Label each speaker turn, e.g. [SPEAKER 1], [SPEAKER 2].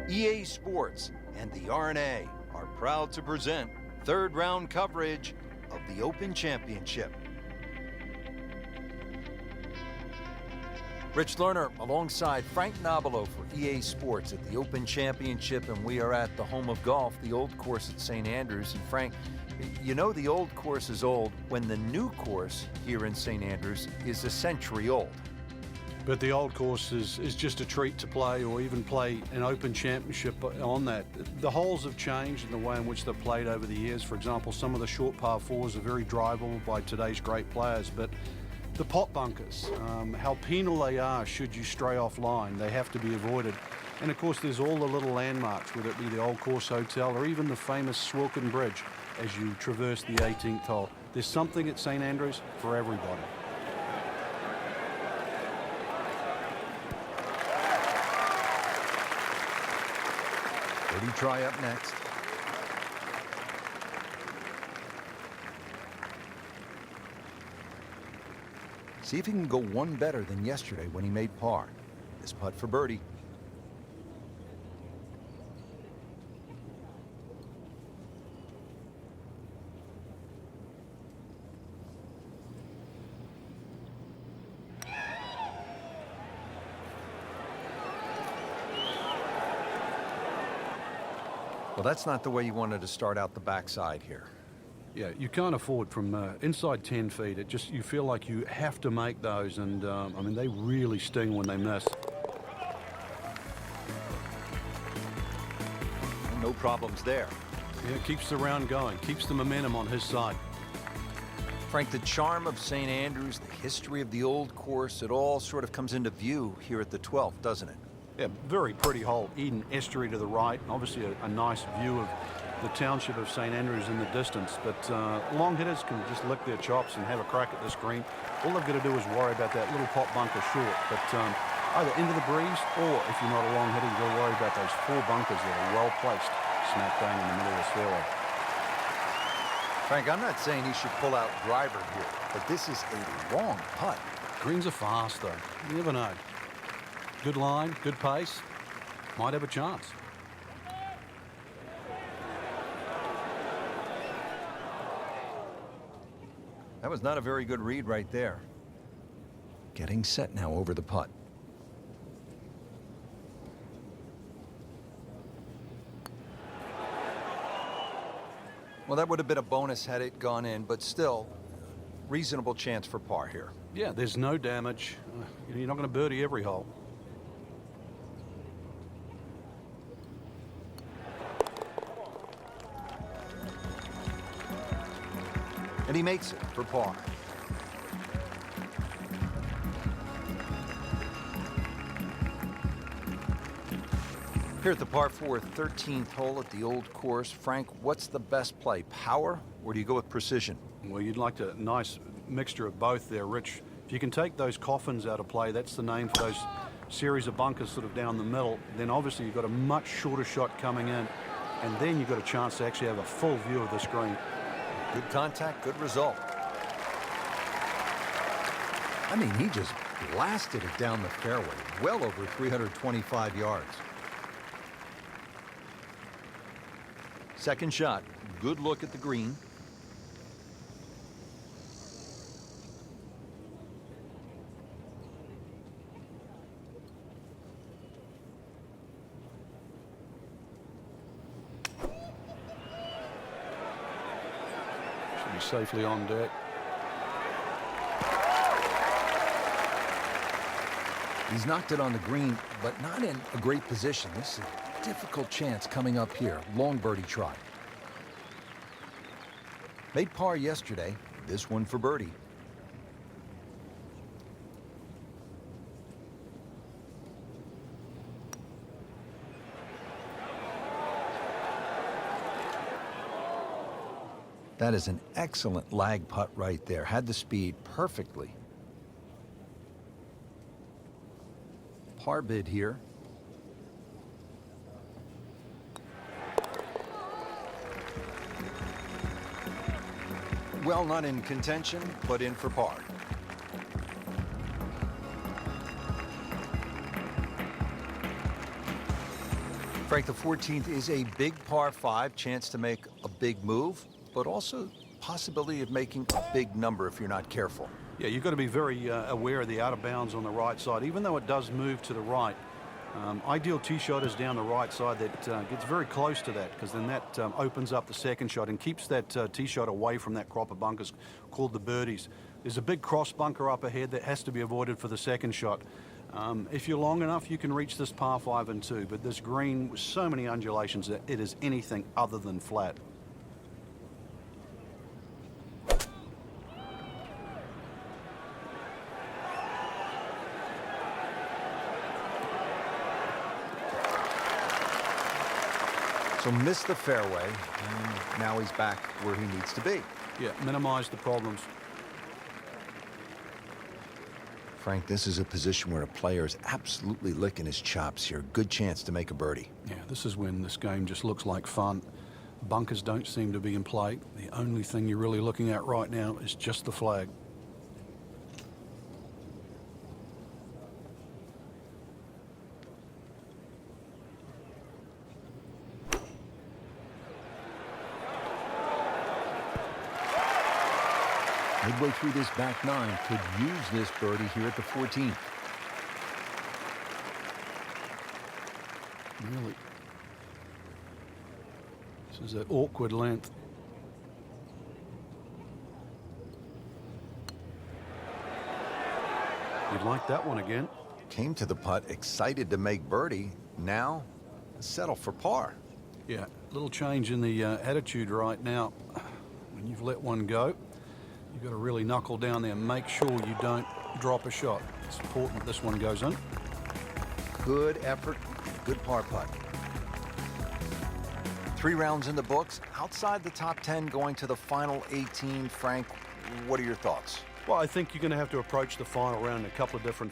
[SPEAKER 1] EA Sports and the RNA are proud to present third round coverage of the Open Championship. Rich Lerner alongside Frank Nobilo for EA Sports at the Open Championship, and we are at the home of golf, the old course at St. Andrews. And Frank, you know the old course is old when the new course here in St. Andrews is a century old.
[SPEAKER 2] But the old course is just a treat to play, or even play an Open Championship on that. The holes have changed in the way in which they've played over the years. For example, some of the short par fours are very drivable by today's great players, but the pot bunkers, how penal they are should you stray offline, they have to be avoided. And of course there's all the little landmarks, whether it be the Old Course Hotel or even the famous Swilken Bridge as you traverse the 18th hole. There's something at St. Andrews for everybody.
[SPEAKER 1] Birdie try up next. See if he can go one better than yesterday when he made par. This putt for birdie. Well, that's not the way you wanted to start out the backside here.
[SPEAKER 2] Yeah, you can't afford from inside 10 feet. It just, you feel like you have to make those, and I mean, they really sting when they miss.
[SPEAKER 1] No problems there.
[SPEAKER 2] Yeah, keeps the round going, keeps the momentum on his side.
[SPEAKER 1] Frank, the charm of St. Andrews, the history of the old course, it all sort of comes into view here at the 12th, doesn't it?
[SPEAKER 2] Yeah, very pretty hole. Eden Estuary to the right, and obviously a nice view of the township of St. Andrews in the distance, but long hitters can just lick their chops and have a crack at this green. All they've got to do is worry about that little pot bunker short, but either into the breeze, or if you're not a long hitter, you've got to worry about those four bunkers that are well placed, smack bang in the middle of the fairway.
[SPEAKER 1] Frank, I'm not saying he should pull out driver here, but this is a long putt.
[SPEAKER 2] Greens are fast, though. You never know. Good line, good pace, might have a chance.
[SPEAKER 1] That was not a very good read right there. Getting set now over the putt. Well, that would have been a bonus had it gone in, but still, reasonable chance for par here.
[SPEAKER 2] Yeah, there's no damage. You're not going to birdie every hole.
[SPEAKER 1] And he makes it for par. Here at the par 4 13th hole at the old course, Frank, what's the best play, power, or do you go with precision?
[SPEAKER 2] Well, you'd like a nice mixture of both there, Rich. If you can take those coffins out of play, that's the name for those series of bunkers sort of down the middle, then obviously you've got a much shorter shot coming in, and then you've got a chance to actually have a full view of this green.
[SPEAKER 1] Good contact, good result. I mean, he just blasted it down the fairway, well over 325 yards. Second shot, good look at the green.
[SPEAKER 2] Should be safely on deck.
[SPEAKER 1] He's knocked it on the green, but not in a great position. This is a difficult chance coming up here. Long birdie try. Made par yesterday. This one for birdie. That is an excellent lag putt right there. Had the speed perfectly. Par bid here. Well, not in contention, but in for par. Frank, the 14th is a big par 5, chance to make a big move, but also possibility of making a big number if you're not careful.
[SPEAKER 2] Yeah, you've got to be very aware of the out of bounds on the right side, even though it does move to the right. Ideal tee shot is down the right side that gets very close to that, because then that opens up the second shot and keeps that tee shot away from that crop of bunkers called the birdies. There's a big cross bunker up ahead that has to be avoided for the second shot. If you're long enough, you can reach this par 5 and 2, but this green with so many undulations that it is anything other than flat.
[SPEAKER 1] So missed the fairway, and now he's back where he needs to be.
[SPEAKER 2] Yeah, minimize the problems.
[SPEAKER 1] Frank, this is a position where a player is absolutely licking his chops here. Good chance to make a birdie.
[SPEAKER 2] Yeah, this is when this game just looks like fun. Bunkers don't seem to be in play. The only thing you're really looking at right now is just the flag.
[SPEAKER 1] Midway through this back 9, could use this birdie here at the 14th.
[SPEAKER 2] Really. This is that awkward length. You'd like that one again.
[SPEAKER 1] Came to the putt, excited to make birdie. Now, settle for par.
[SPEAKER 2] Yeah, little change in the attitude right now. When you've let one go, you've got to really knuckle down there and make sure you don't drop a shot. It's important this one goes in.
[SPEAKER 1] Good effort, good par putt. 3 rounds in the books. Outside the top 10, going to the final 18. Frank, what are your thoughts?
[SPEAKER 2] Well, I think you're going to have to approach the final round in a couple of different